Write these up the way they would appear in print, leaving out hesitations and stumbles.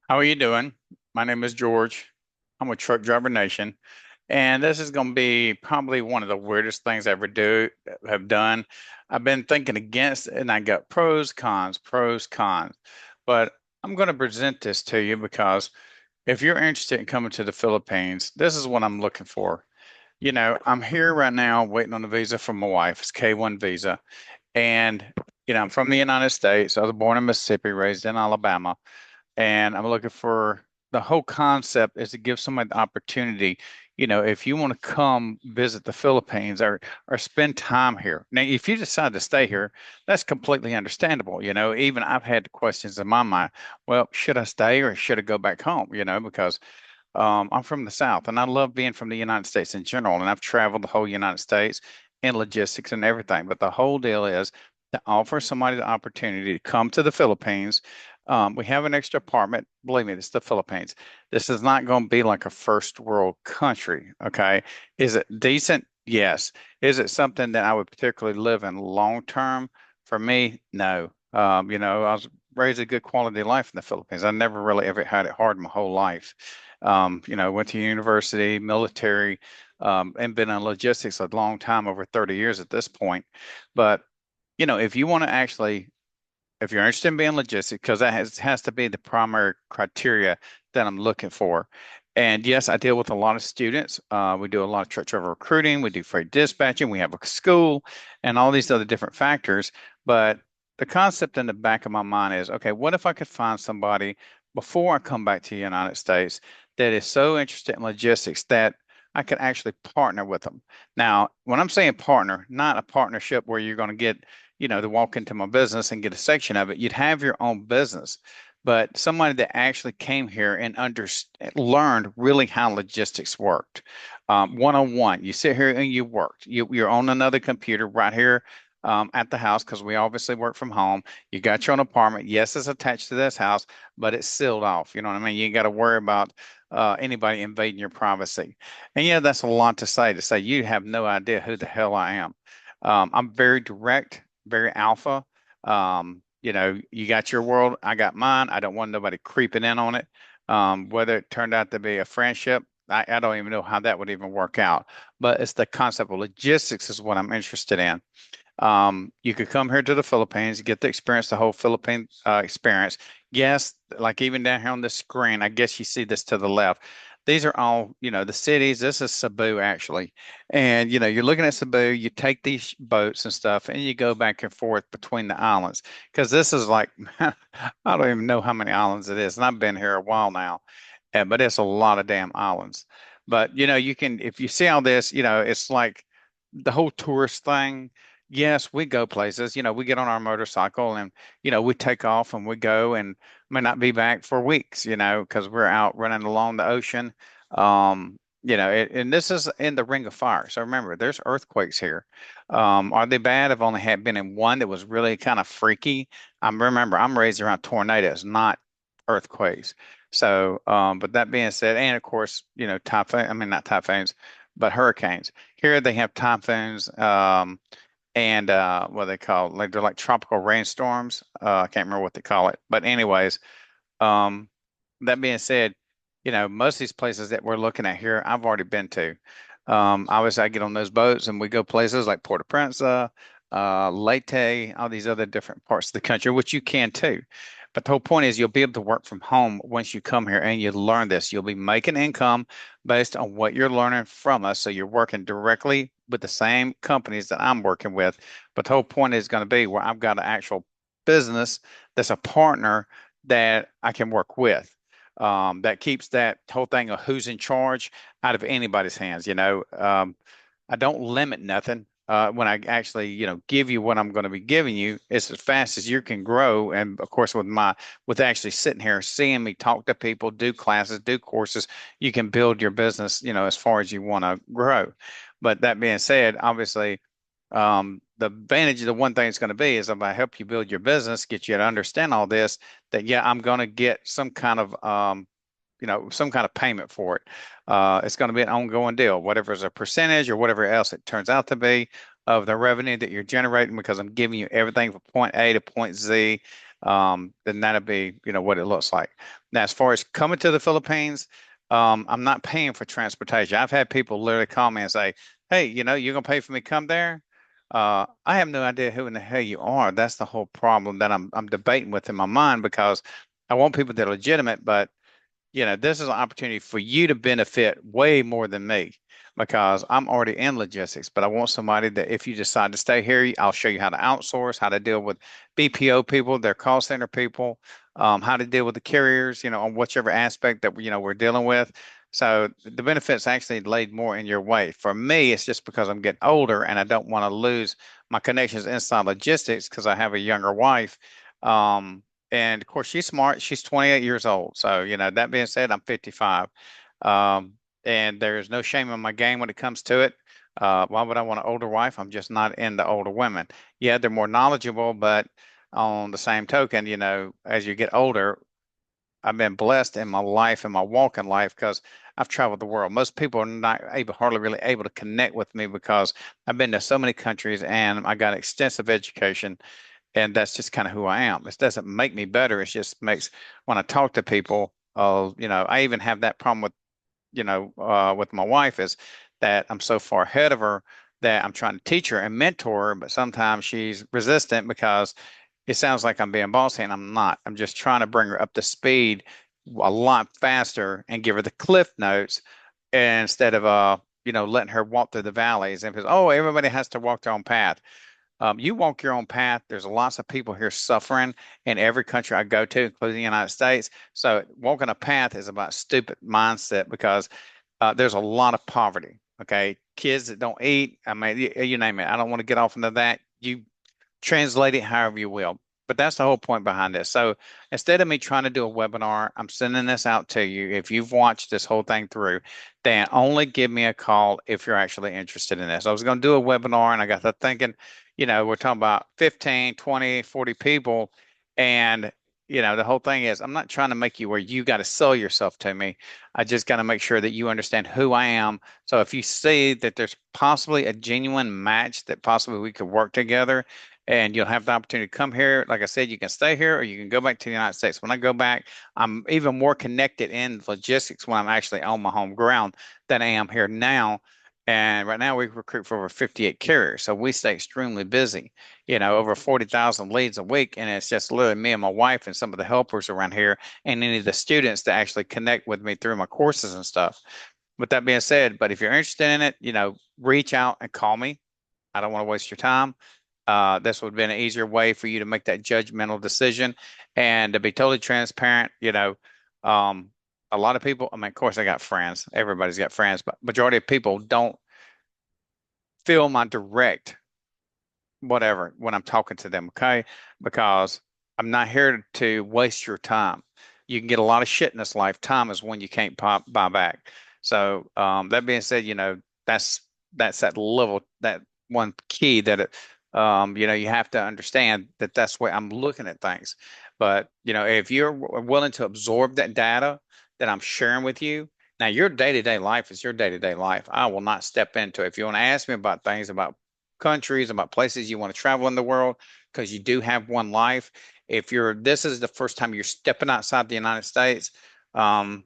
How are you doing? My name is George. I'm with Truck Driver Nation, and this is going to be probably one of the weirdest things I ever have done. I've been thinking against it, and I got pros, cons, pros, cons. But I'm going to present this to you because if you're interested in coming to the Philippines, this is what I'm looking for. I'm here right now waiting on a visa from my wife. It's K-1 visa, and I'm from the United States. I was born in Mississippi, raised in Alabama. And I'm looking for the whole concept is to give somebody the opportunity, if you want to come visit the Philippines or spend time here. Now, if you decide to stay here, that's completely understandable. Even I've had questions in my mind. Well, should I stay or should I go back home? Because I'm from the South and I love being from the United States in general. And I've traveled the whole United States in logistics and everything. But the whole deal is to offer somebody the opportunity to come to the Philippines. We have an extra apartment. Believe me, this is the Philippines. This is not going to be like a first world country. Okay. Is it decent? Yes. Is it something that I would particularly live in long term? For me, no. I was raised a good quality life in the Philippines. I never really ever had it hard my whole life. Went to university, military, and been in logistics a long time, over 30 years at this point. But, if you want to actually, if you're interested in being logistics, because that has to be the primary criteria that I'm looking for. And yes, I deal with a lot of students. We do a lot of truck driver recruiting. We do freight dispatching. We have a school and all these other different factors. But the concept in the back of my mind is, okay, what if I could find somebody before I come back to the United States that is so interested in logistics that I could actually partner with them? Now, when I'm saying partner, not a partnership where you're going to get to walk into my business and get a section of it. You'd have your own business, but somebody that actually came here and learned really how logistics worked. One on one, you sit here and you worked. You're on another computer right here at the house because we obviously work from home. You got your own apartment. Yes, it's attached to this house, but it's sealed off. You know what I mean? You ain't got to worry about anybody invading your privacy. And yeah, that's a lot to say you have no idea who the hell I am. I'm very direct, very alpha. You got your world, I got mine. I don't want nobody creeping in on it. Whether it turned out to be a friendship, I don't even know how that would even work out. But it's the concept of logistics is what I'm interested in. You could come here to the Philippines, get the experience, the whole Philippine experience. Yes, like even down here on the screen, I guess you see this to the left. These are all, the cities. This is Cebu actually. And, you're looking at Cebu, you take these boats and stuff, and you go back and forth between the islands. Because this is like, I don't even know how many islands it is. And I've been here a while now, but it's a lot of damn islands. But, you can, if you see all this, it's like the whole tourist thing. Yes, we go places. We get on our motorcycle and, we take off and we go and may not be back for weeks, because we're out running along the ocean. And this is in the Ring of Fire. So remember, there's earthquakes here. Are they bad? I've only had been in one that was really kind of freaky. Remember, I'm raised around tornadoes, not earthquakes. So, but that being said, and of course, typhoon, I mean, not typhoons, but hurricanes. Here they have typhoons. And what they call like they're like tropical rainstorms. I can't remember what they call it, but anyways, um, that being said, most of these places that we're looking at here, I've already been to. Obviously, I get on those boats and we go places like Port-au-Prince, Leyte, all these other different parts of the country, which you can too. But the whole point is you'll be able to work from home once you come here and you learn this. You'll be making income based on what you're learning from us. So you're working directly with the same companies that I'm working with. But the whole point is going to be where I've got an actual business that's a partner that I can work with. That keeps that whole thing of who's in charge out of anybody's hands. I don't limit nothing. When I actually, give you what I'm going to be giving you, it's as fast as you can grow. And of course, with actually sitting here, seeing me talk to people, do classes, do courses, you can build your business, as far as you want to grow. But that being said, obviously, the advantage of the one thing it's going to be is if I help you build your business, get you to understand all this, that yeah, I'm going to get some kind of payment for it. It's going to be an ongoing deal, whatever is a percentage or whatever else it turns out to be of the revenue that you're generating, because I'm giving you everything from point A to point Z. then that'll be, what it looks like. Now, as far as coming to the Philippines, I'm not paying for transportation. I've had people literally call me and say, "Hey, you're gonna pay for me to come there?" I have no idea who in the hell you are. That's the whole problem that I'm debating with in my mind because I want people that are legitimate, but this is an opportunity for you to benefit way more than me because I'm already in logistics. But I want somebody that if you decide to stay here, I'll show you how to outsource, how to deal with BPO people, their call center people, how to deal with the carriers, on whichever aspect that we're dealing with. So the benefits actually laid more in your way. For me, it's just because I'm getting older and I don't want to lose my connections inside logistics because I have a younger wife. Um, and of course, she's smart. She's 28 years old. So, that being said, I'm 55. Um, and there's no shame in my game when it comes to it. Why would I want an older wife? I'm just not into older women. Yeah, they're more knowledgeable, but on the same token, as you get older, I've been blessed in my life and my walk in life because I've traveled the world. Most people are not able, hardly really able to connect with me because I've been to so many countries and I got extensive education and that's just kind of who I am. It doesn't make me better. It just makes when I talk to people, I even have that problem with my wife is that I'm so far ahead of her that I'm trying to teach her and mentor her, but sometimes she's resistant because it sounds like I'm being bossy and I'm not. I'm just trying to bring her up to speed a lot faster and give her the cliff notes instead of letting her walk through the valleys and because everybody has to walk their own path. You walk your own path. There's lots of people here suffering in every country I go to, including the United States. So walking a path is about stupid mindset because there's a lot of poverty. Okay, kids that don't eat. I mean, you name it. I don't want to get off into that. You translate it however you will. But that's the whole point behind this. So instead of me trying to do a webinar, I'm sending this out to you. If you've watched this whole thing through, then only give me a call if you're actually interested in this. I was going to do a webinar and I got to thinking, we're talking about 15, 20, 40 people. And, the whole thing is I'm not trying to make you where you got to sell yourself to me. I just got to make sure that you understand who I am. So if you see that there's possibly a genuine match that possibly we could work together, and you'll have the opportunity to come here. Like I said, you can stay here or you can go back to the United States. When I go back, I'm even more connected in logistics when I'm actually on my home ground than I am here now. And right now we recruit for over 58 carriers. So we stay extremely busy, over 40,000 leads a week. And it's just literally me and my wife and some of the helpers around here and any of the students that actually connect with me through my courses and stuff. With that being said, but if you're interested in it, reach out and call me. I don't want to waste your time. This would have been an easier way for you to make that judgmental decision. And to be totally transparent, um, a lot of people, I mean, of course, I got friends. Everybody's got friends, but majority of people don't feel my direct whatever when I'm talking to them, okay? Because I'm not here to waste your time. You can get a lot of shit in this life. Time is when you can't buy back. So that being said, that's that's that level, that one key that you have to understand that that's where I'm looking at things. But if you're willing to absorb that data that I'm sharing with you, now your day-to-day life is your day-to-day life. I will not step into it. If you want to ask me about things about countries, about places you want to travel in the world, because you do have one life. If this is the first time you're stepping outside the United States, um,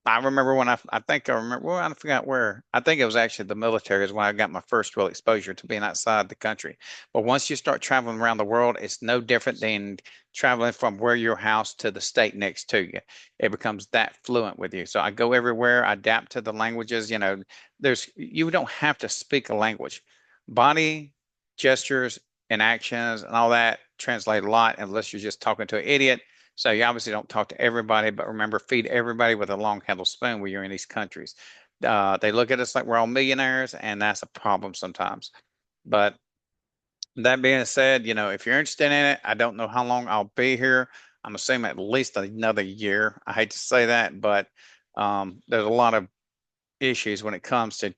I remember when I think I remember, well, I forgot where. I think it was actually the military is when I got my first real exposure to being outside the country. But once you start traveling around the world, it's no different than traveling from where your house to the state next to you. It becomes that fluent with you. So I go everywhere, I adapt to the languages. You don't have to speak a language. Body gestures and actions and all that translate a lot unless you're just talking to an idiot. So you obviously don't talk to everybody, but remember, feed everybody with a long handled spoon when you're in these countries. They look at us like we're all millionaires, and that's a problem sometimes. But that being said, if you're interested in it, I don't know how long I'll be here. I'm assuming at least another year. I hate to say that, but there's a lot of issues when it comes to,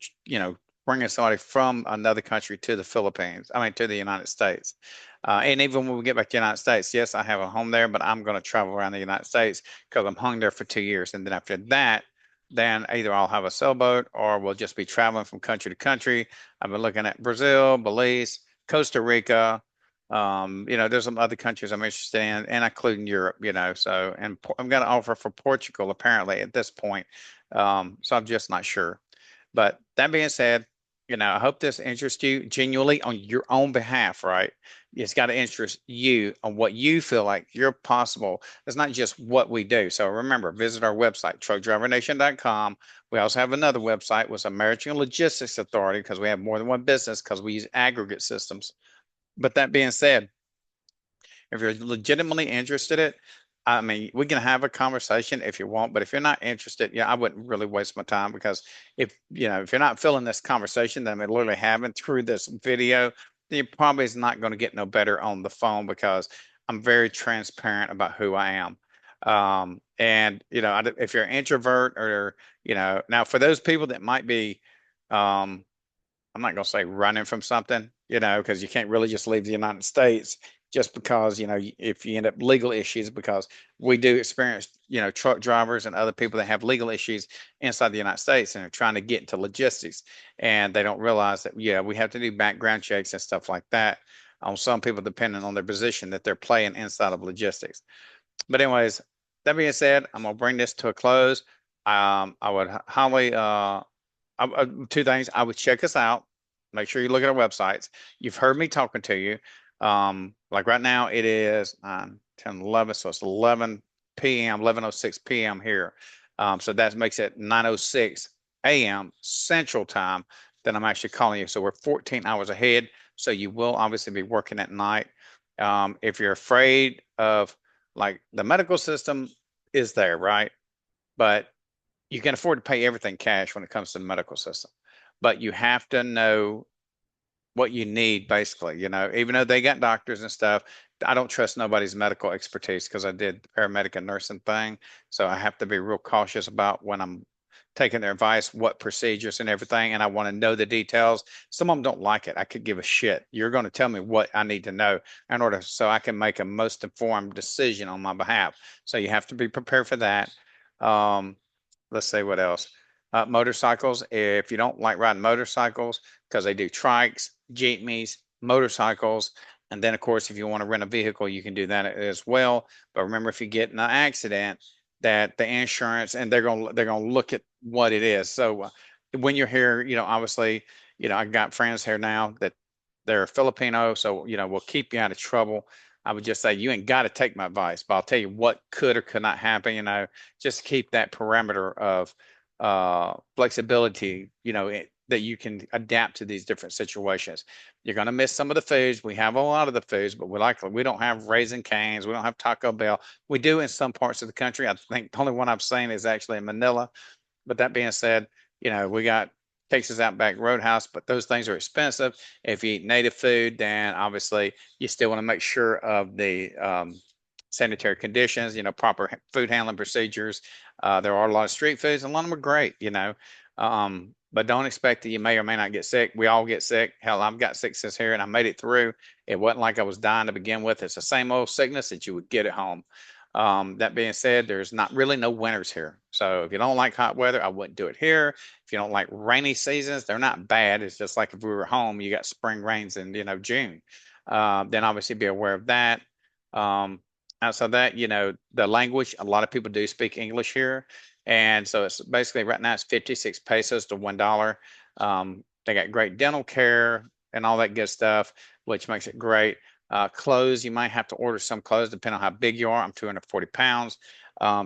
bringing somebody from another country to the Philippines, I mean, to the United States. And even when we get back to the United States, yes, I have a home there, but I'm going to travel around the United States because I'm hung there for 2 years. And then after that, then either I'll have a sailboat or we'll just be traveling from country to country. I've been looking at Brazil, Belize, Costa Rica. There's some other countries I'm interested in, and including Europe, so, and I'm going to offer for Portugal apparently at this point. So I'm just not sure. But that being said, I hope this interests you genuinely on your own behalf, right? It's got to interest you on what you feel like you're possible. It's not just what we do. So remember, visit our website, truckdrivernation.com. We also have another website with American Logistics Authority because we have more than one business because we use aggregate systems. But that being said, if you're legitimately interested in it, I mean, we can have a conversation if you want, but if you're not interested, yeah, I wouldn't really waste my time because if you're not feeling this conversation that I'm literally having through this video, then you probably is not going to get no better on the phone because I'm very transparent about who I am. And if you're an introvert or, now for those people that might be, um, I'm not going to say running from something, because you can't really just leave the United States just because, if you end up legal issues, because we do experience, truck drivers and other people that have legal issues inside the United States and are trying to get into logistics. And they don't realize that, yeah, we have to do background checks and stuff like that on some people, depending on their position that they're playing inside of logistics. But anyways, that being said, I'm going to bring this to a close. I would highly, two things. I would check us out. Make sure you look at our websites. You've heard me talking to you. Like right now, it is 9, 10, 11. So it's 11 p.m., 11:06 p.m. here. So that makes it 9:06 a.m. Central Time that I'm actually calling you. So we're 14 hours ahead. So you will obviously be working at night. If you're afraid of like the medical system is there, right? But you can afford to pay everything cash when it comes to the medical system. But you have to know what you need, basically. Even though they got doctors and stuff, I don't trust nobody's medical expertise because I did the paramedic and nursing thing. So I have to be real cautious about when I'm taking their advice, what procedures and everything. And I want to know the details. Some of them don't like it. I could give a shit. You're going to tell me what I need to know in order so I can make a most informed decision on my behalf. So you have to be prepared for that. Um, let's say what else. Motorcycles. If you don't like riding motorcycles, because they do trikes, jeepneys, motorcycles, and then of course, if you want to rent a vehicle, you can do that as well. But remember, if you get in an accident, that the insurance and they're gonna look at what it is. So when you're here, obviously, I got friends here now that they're Filipino, so we'll keep you out of trouble. I would just say you ain't got to take my advice, but I'll tell you what could or could not happen. Just keep that parameter of flexibility. That you can adapt to these different situations. You're going to miss some of the foods. We have a lot of the foods, but we don't have Raising Cane's. We don't have Taco Bell. We do in some parts of the country. I think the only one I've seen is actually in Manila. But that being said, we got Texas Outback Roadhouse, but those things are expensive. If you eat native food, then obviously you still want to make sure of the sanitary conditions, proper food handling procedures. There are a lot of street foods, and a lot of them are great, but don't expect that you may or may not get sick. We all get sick. Hell, I've got sickness here and I made it through. It wasn't like I was dying to begin with. It's the same old sickness that you would get at home. That being said, there's not really no winters here. So if you don't like hot weather, I wouldn't do it here. If you don't like rainy seasons, they're not bad. It's just like if we were home, you got spring rains in, June. Then obviously be aware of that. Outside that, the language, a lot of people do speak English here. And so it's basically right now it's 56 pesos to $1. They got great dental care and all that good stuff, which makes it great. Clothes, you might have to order some clothes depending on how big you are. I'm 240 pounds.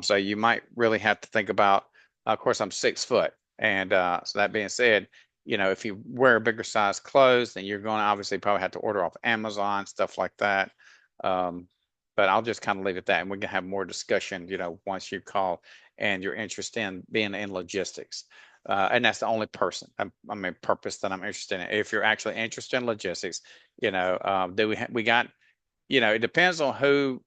So you might really have to think about, of course, I'm 6 foot. And so that being said, if you wear a bigger size clothes, then you're going to obviously probably have to order off Amazon, stuff like that. Um, but I'll just kind of leave it at that. And we can have more discussion, once you call and you're interested in being in logistics. And that's the only purpose that I'm interested in. If you're actually interested in logistics, do we got, it depends on who,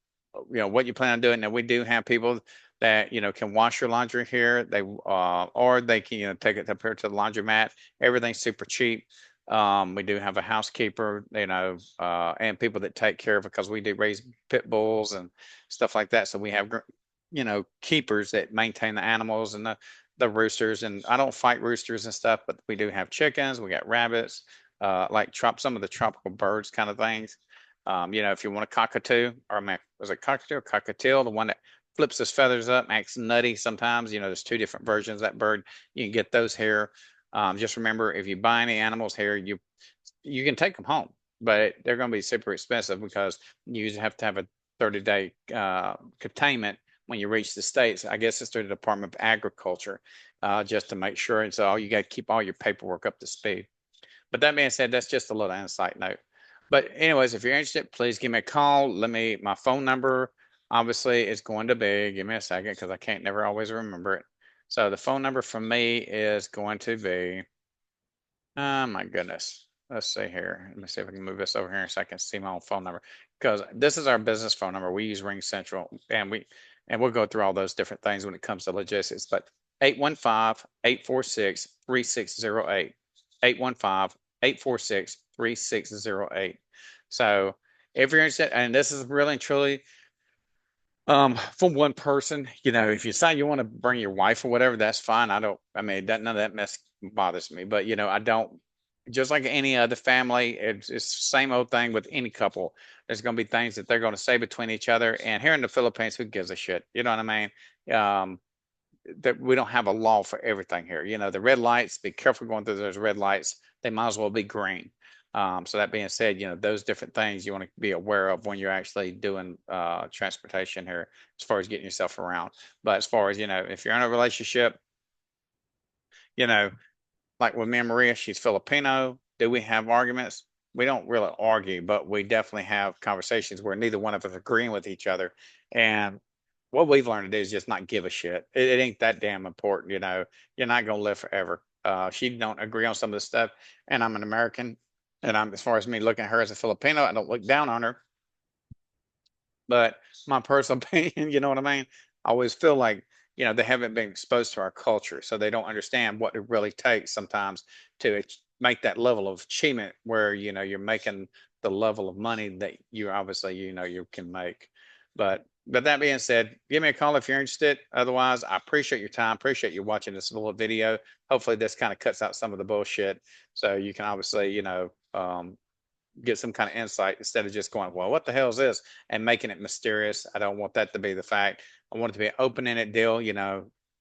what you plan on doing. And we do have people that, can wash your laundry here. Or they can, take it up here to the laundromat. Everything's super cheap. We do have a housekeeper, and people that take care of it because we do raise pit bulls and stuff like that. So we have, keepers that maintain the animals and the roosters. And I don't fight roosters and stuff, but we do have chickens. We got rabbits, like some of the tropical birds kind of things. If you want a cockatoo, or was it cockatoo or cockatiel, the one that flips his feathers up, acts nutty sometimes. There's two different versions of that bird. You can get those here. Just remember, if you buy any animals here, you can take them home, but they're going to be super expensive because you have to have a 30-day containment when you reach the States. I guess it's through the Department of Agriculture, just to make sure. And so you got to keep all your paperwork up to speed. But that being said, that's just a little insight note. But anyways, if you're interested, please give me a call. My phone number obviously is going to be, give me a second because I can't never always remember it. So the phone number for me is going to be, oh my goodness. Let's see here. Let me see if I can move this over here so I can see my own phone number, because this is our business phone number. We use RingCentral, and we'll go through all those different things when it comes to logistics. But 815-846-3608. 815-846-3608. So if you're interested, and this is really and truly from one person, if you decide you want to bring your wife or whatever, that's fine. None of that mess bothers me. But I don't, just like any other family, it's the same old thing with any couple. There's going to be things that they're going to say between each other. And here in the Philippines, who gives a shit? You know what I mean? That we don't have a law for everything here. The red lights, be careful going through those red lights. They might as well be green. So that being said, those different things you want to be aware of when you're actually doing transportation here, as far as getting yourself around. But as far as, if you're in a relationship, you know, like with me and Maria, she's Filipino. Do we have arguments? We don't really argue, but we definitely have conversations where neither one of us agreeing with each other. And what we've learned to do is just not give a shit. It ain't that damn important. You're not gonna live forever. She don't agree on some of the stuff, and I'm an American, and as far as me looking at her as a Filipino, I don't look down on her. But my personal opinion, you know what I mean? I always feel like, they haven't been exposed to our culture, so they don't understand what it really takes sometimes to make that level of achievement where, you're making the level of money that you obviously, you can make. But that being said, give me a call if you're interested. Otherwise, I appreciate your time. Appreciate you watching this little video. Hopefully this kind of cuts out some of the bullshit so you can obviously, get some kind of insight instead of just going, well, what the hell is this? And making it mysterious. I don't want that to be the fact. I want it to be an open-ended deal.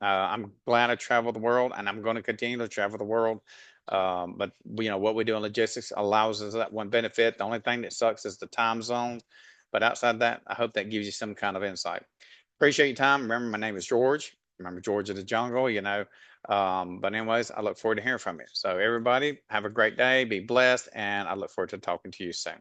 I'm glad I traveled the world, and I'm going to continue to travel the world. But what we do in logistics allows us that one benefit. The only thing that sucks is the time zone. But outside that, I hope that gives you some kind of insight. Appreciate your time. Remember, my name is George. Remember, George of the Jungle. But anyways, I look forward to hearing from you. So everybody, have a great day, be blessed, and I look forward to talking to you soon.